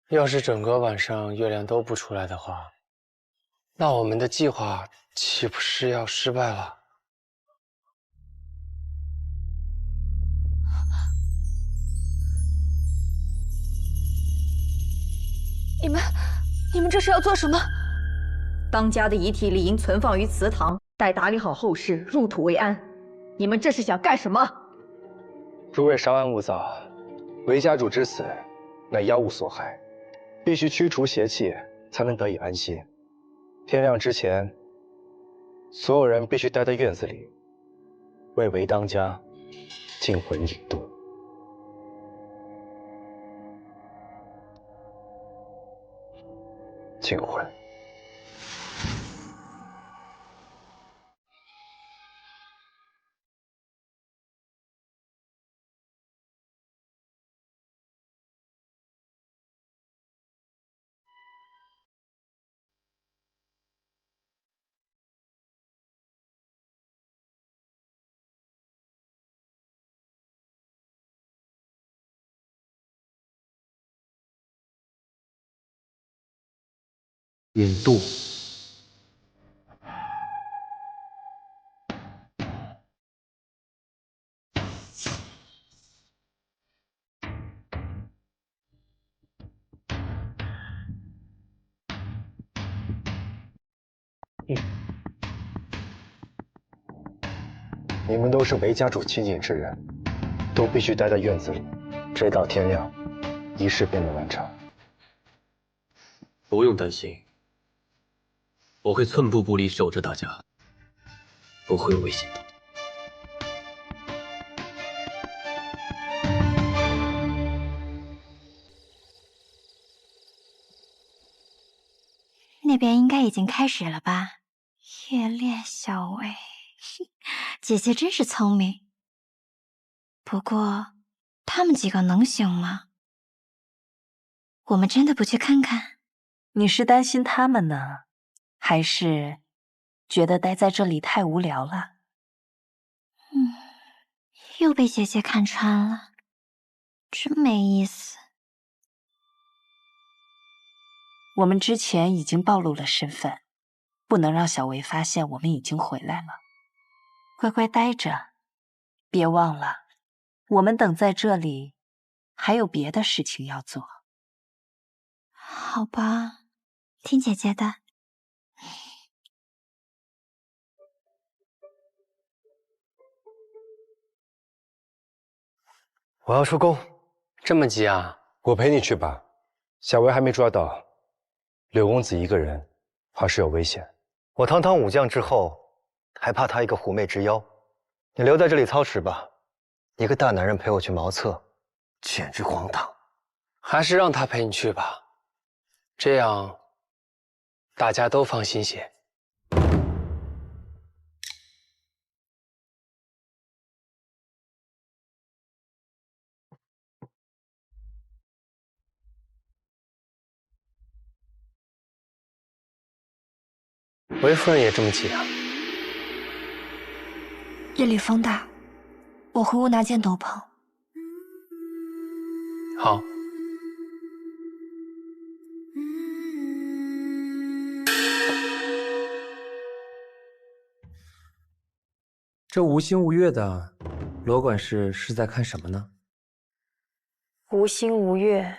要是整个晚上月亮都不出来的话，那我们的计划岂不是要失败了？你们这是要做什么？当家的遗体理应存放于祠堂，待打理好后事，入土为安。你们这是想干什么？诸位稍安勿躁，韦家主之死乃妖物所害，必须驱除邪气，才能得以安息。天亮之前，所有人必须待在院子里，为韦当家尽魂引渡。尽魂。引渡。你们都是韦家主亲近之人，都必须待在院子里，直到天亮，仪式便能完成。不用担心，我会寸步不离守着大家，不会有危险的。那边应该已经开始了吧？夜恋小薇，姐姐真是聪明。不过，他们几个能行吗？我们真的不去看看？你是担心他们呢，还是觉得待在这里太无聊了？又被姐姐看穿了，真没意思。我们之前已经暴露了身份，不能让小薇发现我们已经回来了。乖乖待着，别忘了，我们等在这里还有别的事情要做。好吧，听姐姐的。我要出宫，这么急啊？我陪你去吧。小薇还没抓到，柳公子一个人，怕是有危险。我堂堂武将之后，还怕他一个狐媚之妖？你留在这里操持吧。一个大男人陪我去茅厕，简直荒唐。还是让他陪你去吧，这样大家都放心些。韦夫人也这么急啊？夜里风大，我回屋拿件斗篷。好。这无星无月的，罗管事是在看什么呢？无星无月，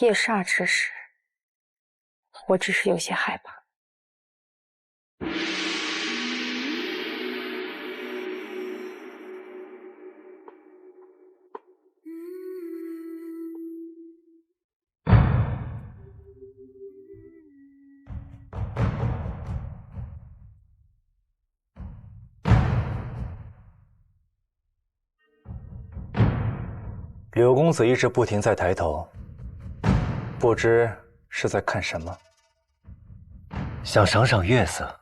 夜煞之时，我只是有些害怕。柳公子一直不停在抬头，不知是在看什么。想赏赏月色，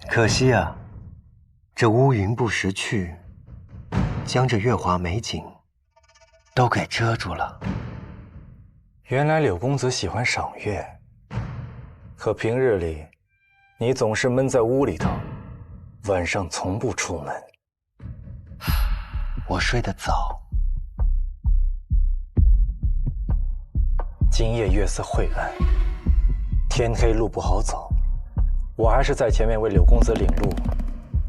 可惜啊，这乌云不识去，将这月华美景都给遮住了。原来柳公子喜欢赏月，可平日里你总是闷在屋里头，晚上从不出门。我睡得早，今夜月色晦暗，天黑路不好走，我还是在前面为柳公子领路，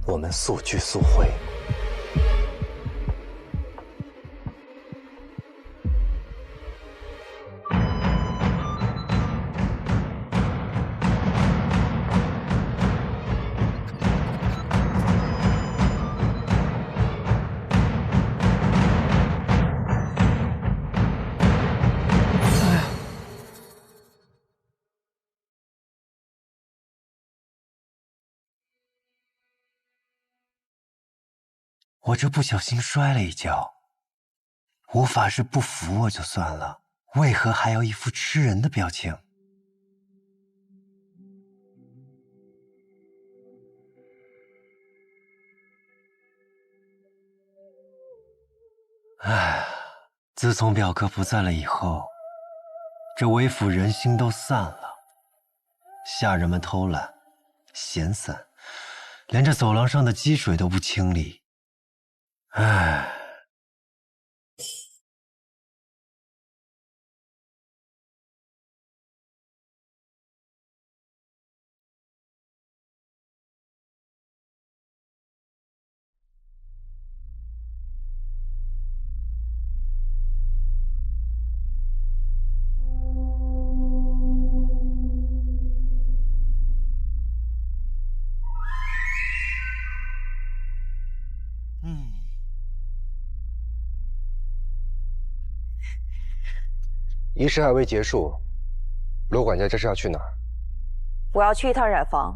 我们速聚速会。我这不小心摔了一跤，无法是不服我就算了，为何还要一副吃人的表情？唉，自从表哥不在了以后，这韦府人心都散了，下人们偷懒、闲散，连这走廊上的积水都不清理。唉，仪式还未结束，罗管家这是要去哪儿？我要去一趟染房。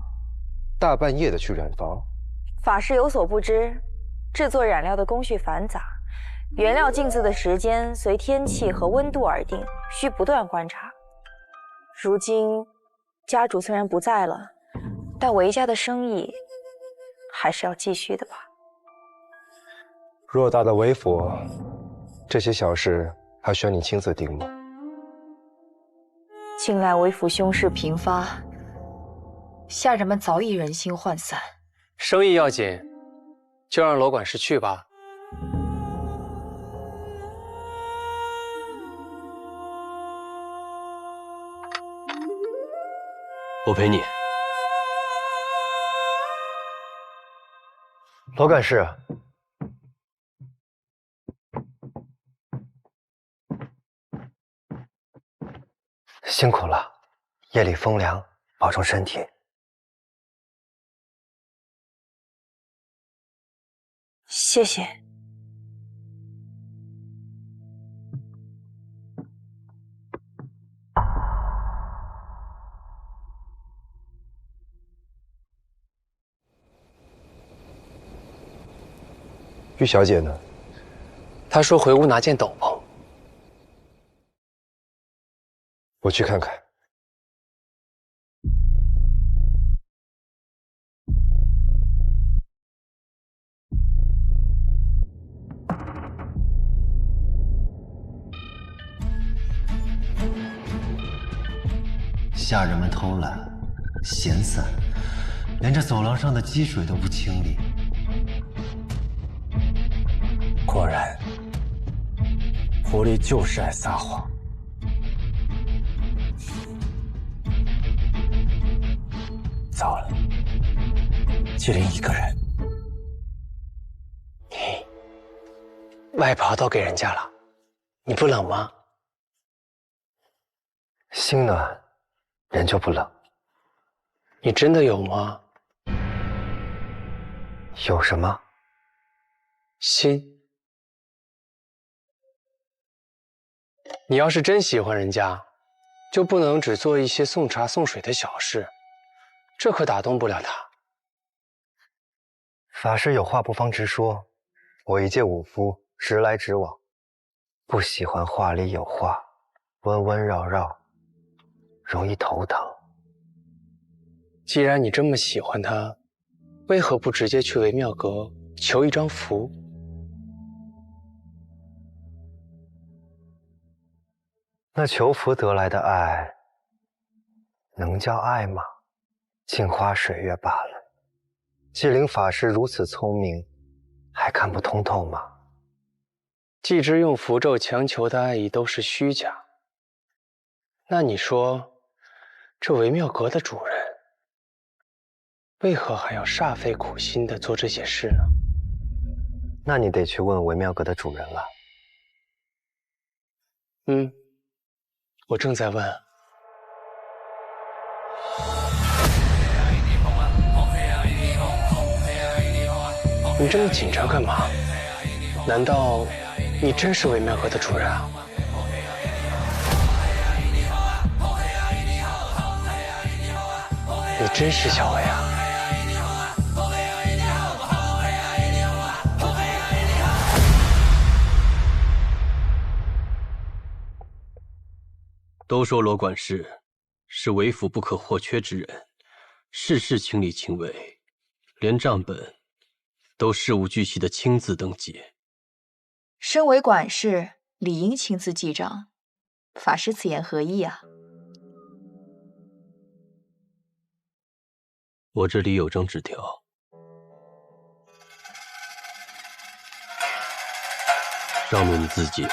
大半夜的去染房？法师有所不知，制作染料的工序繁杂，原料浸渍的时间随天气和温度而定，需不断观察。如今家主虽然不在了，但韦家的生意还是要继续的吧。偌大的韦府，这些小事还需要你亲自盯吗？近来韦府凶事频发，下人们早已人心涣散。生意要紧，就让罗管事去吧。我陪你。罗干事，辛苦了，夜里风凉，保重身体。谢谢。玉小姐呢？她说回屋拿件斗篷。我去看看。下人们偷懒、闲散，连这走廊上的积水都不清理。果然，狐狸就是爱撒谎。糟了，麒麟一个人。外袍都给人家了，你不冷吗？心暖，人就不冷。你真的有吗？有什么？心。你要是真喜欢人家，就不能只做一些送茶送水的小事，这可打动不了他。法师有话不妨直说，我一介武夫，直来直往，不喜欢话里有话，温温绕绕，容易头疼。既然你这么喜欢他，为何不直接去为妙阁求一张符？那求福得来的爱，能叫爱吗？镜花水月罢了。纪灵法师如此聪明，还看不通透吗？既知用符咒强求的爱意都是虚假，那你说，这维妙阁的主人为何还要煞费苦心地做这些事呢？那你得去问维妙阁的主人了。我正在问。你这么紧张干嘛？难道你真是维妙阁的主人啊？你真是小薇啊？都说罗管事是为府不可或缺之人，事事亲力亲为，连账本都事无巨细的亲自登记。身为管事，理应亲自记账。法师此言何意啊？我这里有张纸条，上面的字迹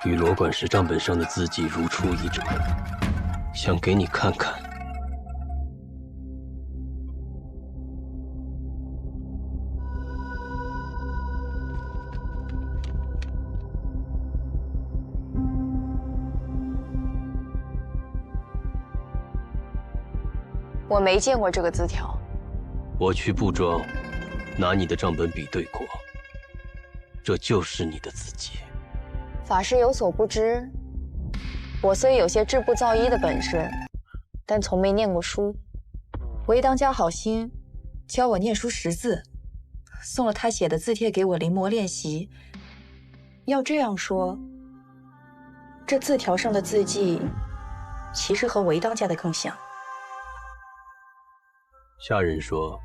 与罗管事账本上的字迹如出一辙，想给你看看。我没见过这个字条。我去布庄拿你的账本比对过，这就是你的字迹。法师有所不知，我虽有些制布造衣的本事，但从没念过书。韦当家好心教我念书识字，送了他写的字帖给我临摹练习。要这样说，这字条上的字迹其实和韦当家的更像。下人说，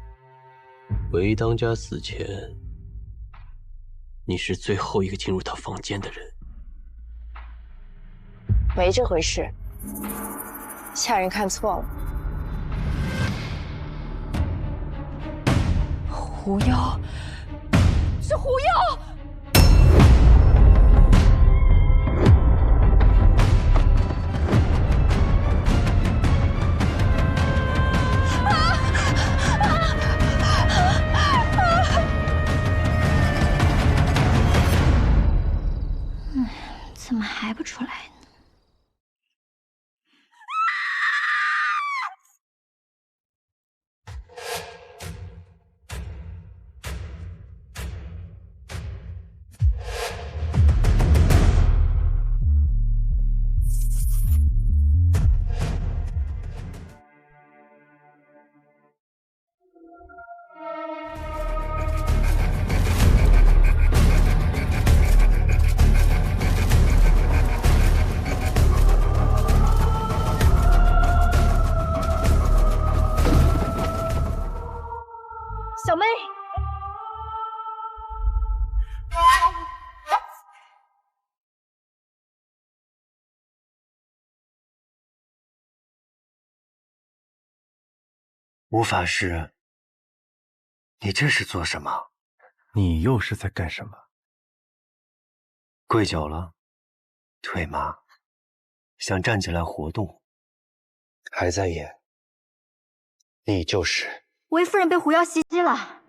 韦当家死前，你是最后一个进入他房间的人。没这回事，下人看错了。狐妖，是狐妖！怎么还不出来呢？小妹，吴法师，你这是做什么？你又是在干什么？跪久了，腿麻，想站起来活动。还在演，你就是。韦夫人被狐妖袭击了。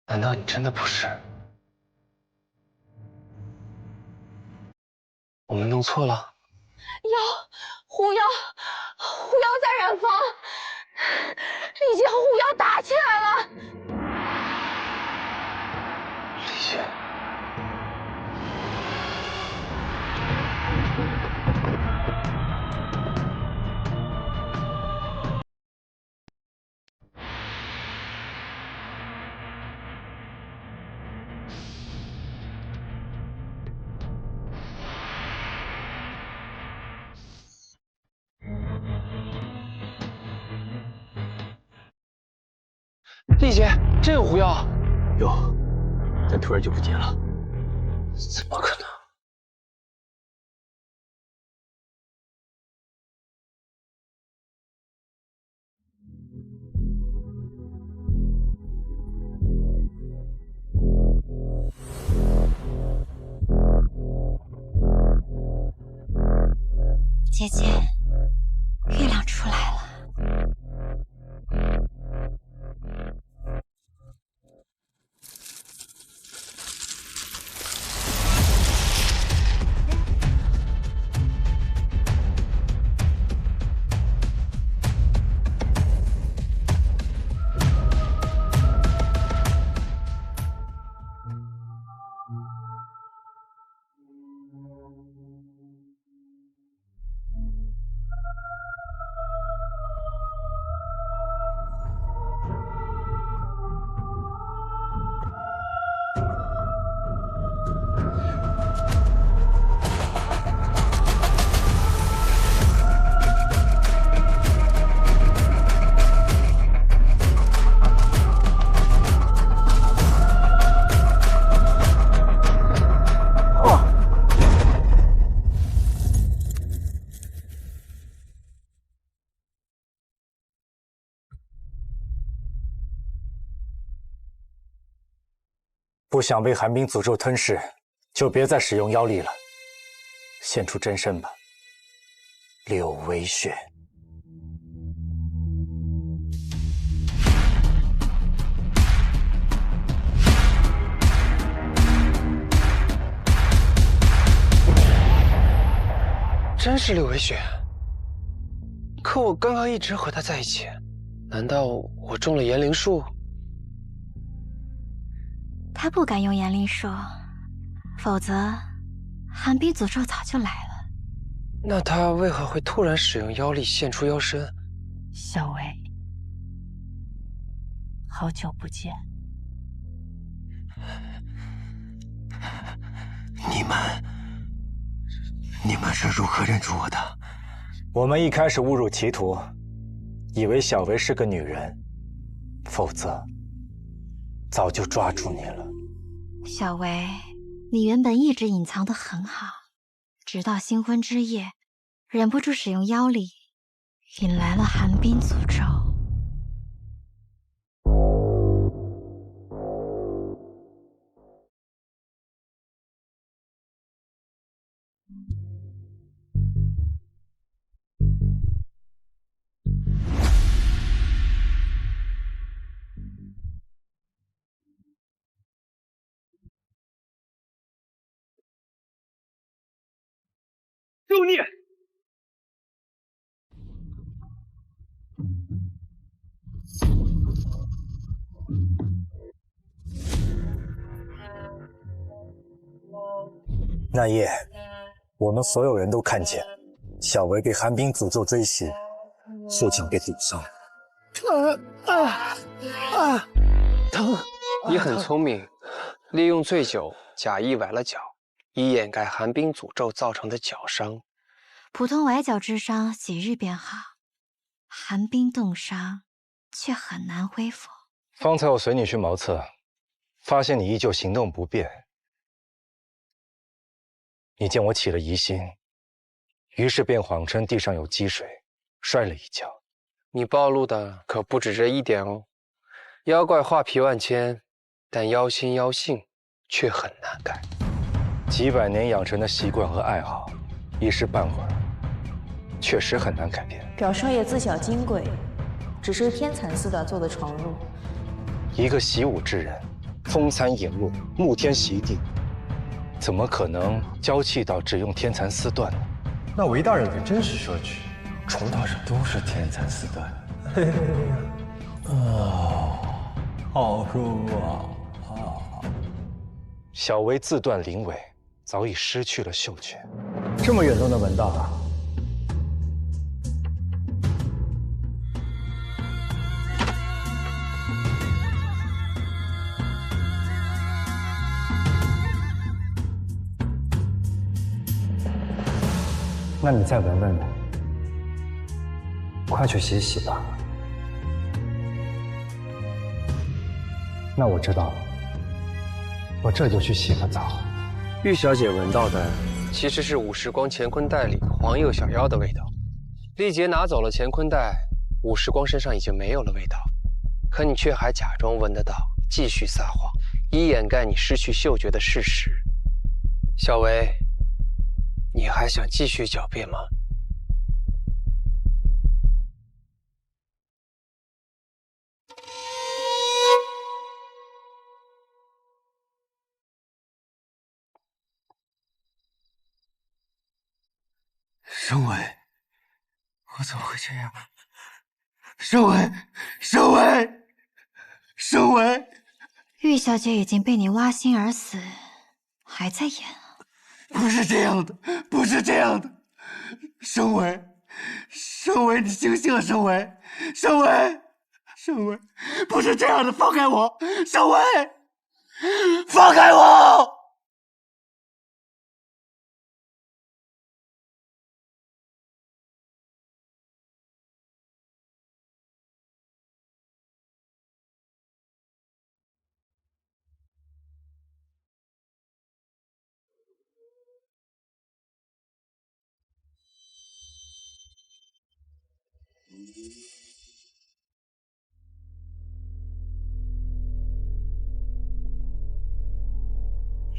难道你真的不是？我们弄错了？狐妖在染坊，丽姐和狐妖打起来了。丽姐，丽姐，这有狐妖？有，但突然就不见了。怎么可能？姐姐，月亮出来了。不想被寒冰诅咒吞噬，就别再使用妖力了，现出真身吧，柳微雪。真是柳微雪，可我刚刚一直和他在一起，难道我中了炎灵术？他不敢用炎灵术，否则寒冰诅咒早就来了。那他为何会突然使用妖力现出妖身？小薇，好久不见。你们是如何认出我的？我们一开始误入歧途，以为小薇是个女人，否则早就抓住你了。小薇，你原本一直隐藏得很好，直到新婚之夜，忍不住使用妖力，引来了寒冰诅咒。妖孽！那夜，我们所有人都看见小薇被寒冰诅咒追袭，父亲被堵上。疼！你很聪明，利用醉酒假意崴了脚，以掩盖寒冰诅咒造成的脚伤。普通崴脚之伤几日便好，寒冰冻伤却很难恢复。方才我随你去茅厕，发现你依旧行动不便。你见我起了疑心，于是便谎称地上有积水，摔了一跤。你暴露的可不止这一点哦。妖怪画皮万千，但妖心妖性却很难改。几百年养成的习惯和爱好，一时半会儿确实很难改变。表少爷自小金贵，只是天蚕四段做的闯入。一个习武之人，风餐饮露，沐天席地，怎么可能娇气到只用天蚕丝缎呢？那韦大人可真是奢侈，床榻上都是天蚕丝缎。嘿嘿嘿，哦，好舒服啊！小薇自断灵尾，早已失去了嗅觉。这么远都能闻到啊！那你再闻闻吧，快去洗洗吧。那我知道了，我这就去洗个澡。玉小姐闻到的其实是武时光乾坤袋里黄釉小妖的味道。丽杰拿走了乾坤袋，武时光身上已经没有了味道，可你却还假装闻得到，继续撒谎，以掩盖你失去嗅觉的事实。小薇，你还想继续狡辩吗？盛伟，我怎么会这样？盛伟，盛伟，盛伟！玉小姐已经被你挖心而死，还在演啊？不是这样的，不是这样的，盛伟，盛伟，你醒醒啊，盛伟，盛伟，盛伟，不是这样的，放开我，盛伟，放开我！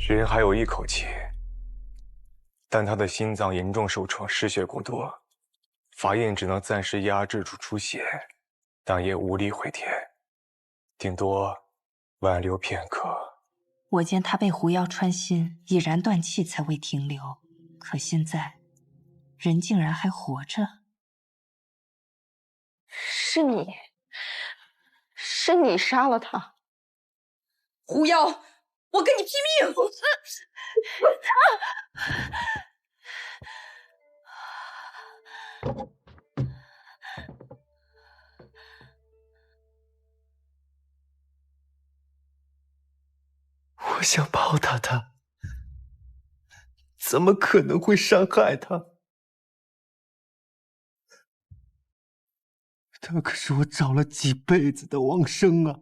人还有一口气，但他的心脏严重受创，失血过多，法医只能暂时压制住出血，但也无力回天，顶多挽留片刻。我见他被狐妖穿心，已然断气才未停留，可现在人竟然还活着。是你，是你杀了他，狐妖！我跟你拼命！我想报答他，怎么可能会伤害他？他可是我找了几辈子的王生啊！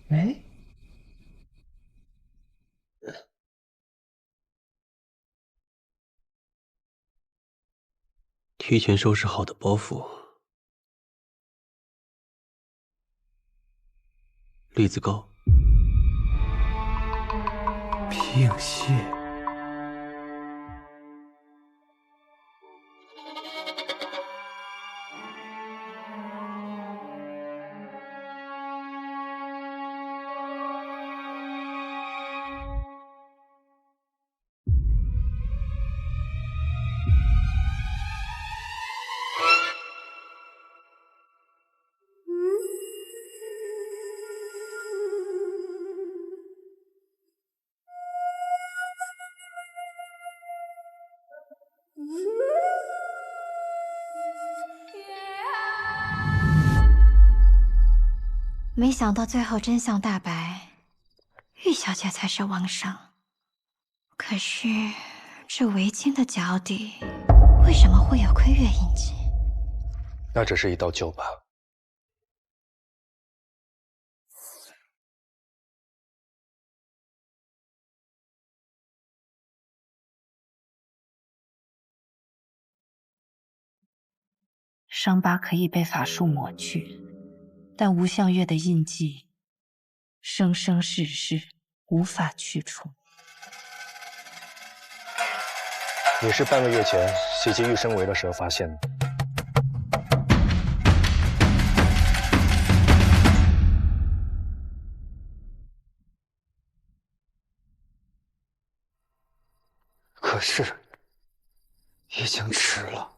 哎，提前收拾好的包袱，栗子糕，平息。没想到最后真相大白，玉小姐才是王生。可是这围巾的脚底为什么会有窥月印记？那只是一道旧疤。伤疤可以被法术抹去，但吴相月的印记生生世世无法去除。你是半个月前袭击玉生围的时候发现的。可是，已经迟了。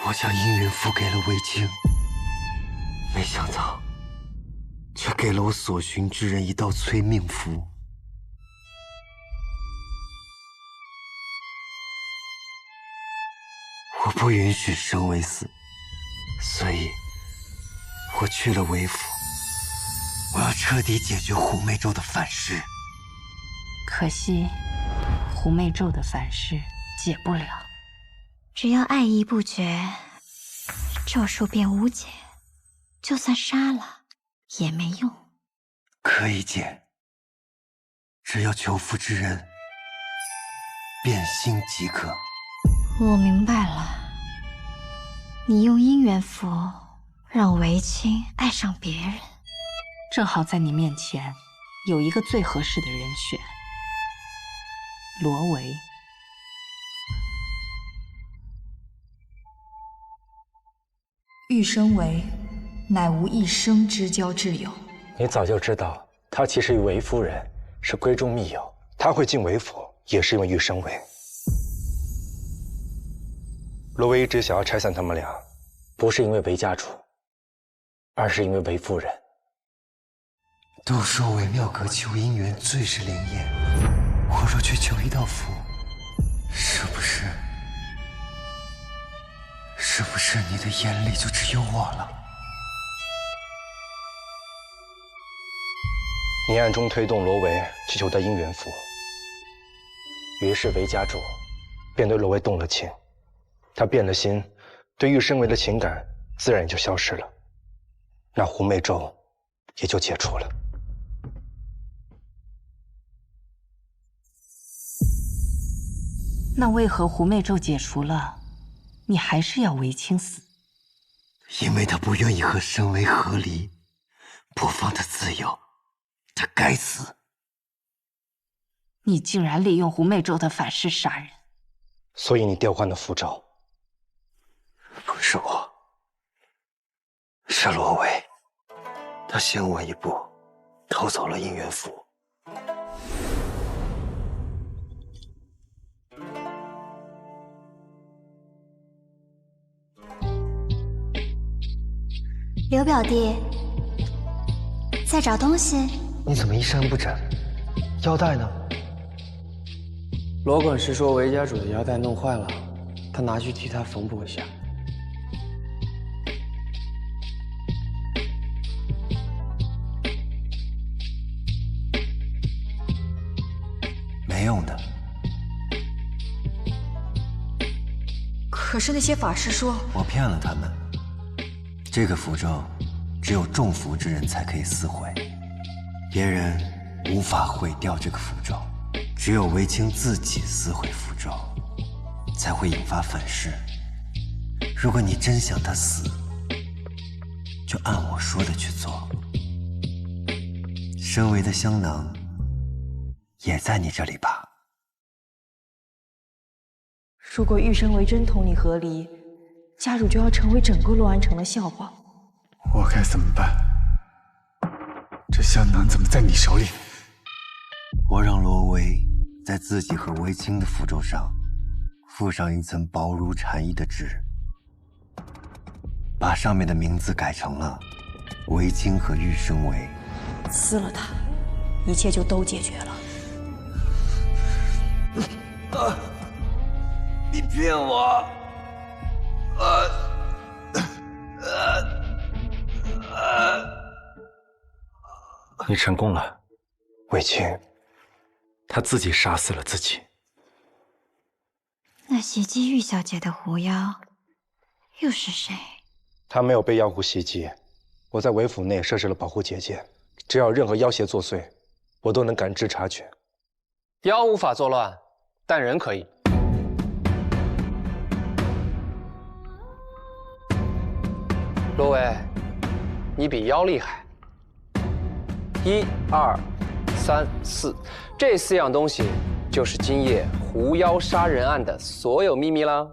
我将阴云符给了魏青，没想到，却给了我所寻之人一道催命符。我不允许生为死，所以，我去了韦府。我要彻底解决狐媚咒的反噬。可惜，狐媚咒的反噬解不了。只要爱意不绝，咒术便无解，就算杀了也没用。可以解，只要求福之人变心即可。我明白了，你用姻缘符让韦青爱上别人，正好在你面前有一个最合适的人选，罗维。玉生为，乃无一生之交挚友。你早就知道，他其实与韦夫人是闺中密友。他会进韦府，也是因为玉生为。罗维一直想要拆散他们俩，不是因为韦家主，而是因为韦夫人。都说韦妙阁求姻缘最是灵验，我若去求一道符，是不是你的眼里就只有我了？你暗中推动罗维去求得姻缘符，于是韦家主便对罗维动了情。他变了心，对玉生为的情感自然也就消失了，那狐媚咒也就解除了。那为何狐媚咒解除了，你还是要韦青死？因为他不愿意和申为和离，不放他自由，他该死。你竟然利用狐媚咒的反噬杀人，所以你调换了符咒。不是我，是罗维，他先我一步偷走了姻缘符。刘表弟，在找东西？你怎么衣衫不整？腰带呢？罗管事说韦家主的腰带弄坏了，他拿去替他缝补一下。没用的。可是那些法师说，我骗了他们。这个符咒只有中符之人才可以撕毁，别人无法毁掉这个符咒，只有韦青自己撕毁符咒，才会引发反噬。如果你真想他死，就按我说的去做。申为的香囊也在你这里吧？如果玉生为真同你和离，家主就要成为整个洛安城的笑话。我该怎么办？这香囊怎么在你手里？我让罗维在自己和韦青的符咒上附上一层薄如蝉翼的纸，把上面的名字改成了韦青和玉生为。撕了它，一切就都解决了。你骗我！你成功了，韦青，他自己杀死了自己。那袭击玉小姐的狐妖又是谁？他没有被妖狐袭击，我在韦府内设置了保护结界，只要任何妖邪作祟，我都能感知察觉。妖无法作乱，但人可以。罗维，你比妖厉害。1、2、3、4，这4样东西就是今夜狐妖杀人案的所有秘密啦。